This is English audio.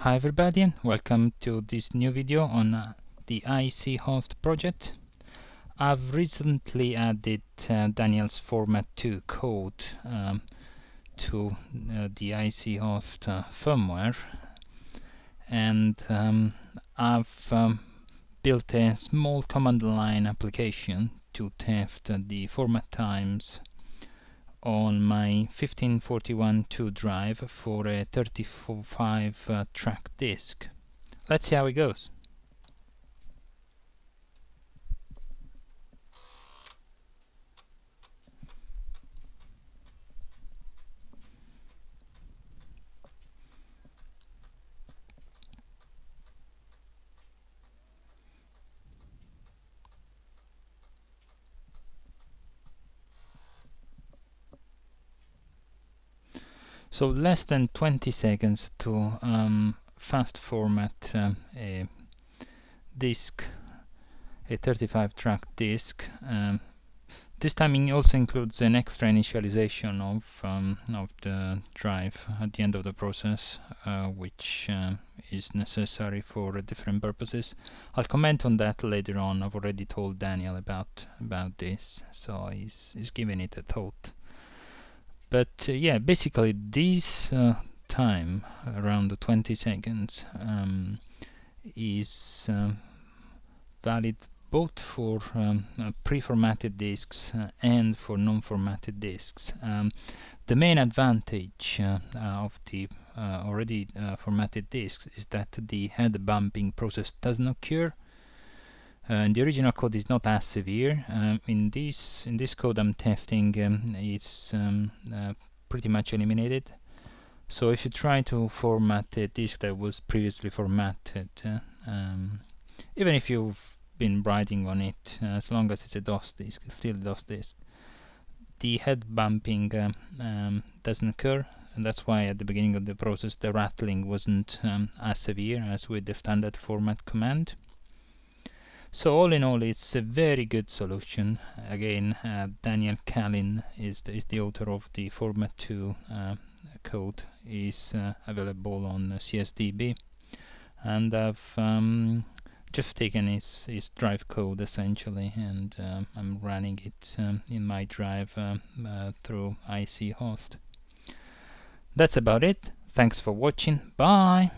Hi everybody and welcome to this new video on the IECHost project. I've recently added Daniel's format 2 code to the IECHost firmware, and I've built a small command line application to test the format times on my 1541-2 drive for a 35 track disk. Let's see how it goes. So less than 20 seconds to fast format a disk, a 35 track disk. This timing also includes an extra initialization of the drive at the end of the process, which is necessary for different purposes. I'll comment on that later on. I've already told Daniel about this, so he's giving it a thought. But yeah, basically this time around the 20 seconds is valid both for pre-formatted disks and for non-formatted disks. The main advantage of the already formatted disks is that the head bumping process doesn't occur. And the original code is not as severe. In this code I'm testing, it's pretty much eliminated. So if you try to format a disk that was previously formatted, even if you've been writing on it, as long as it's a DOS disk, still a DOS disk, the head bumping doesn't occur, and that's why at the beginning of the process the rattling wasn't as severe as with the standard format command. So all in all, it's a very good solution. Again, Daniel Kalin is the author of the format 2 code. Is available on CSDB, and I've just taken his drive code essentially, and I'm running it in my drive through IECHost. That's about it. Thanks for watching. Bye.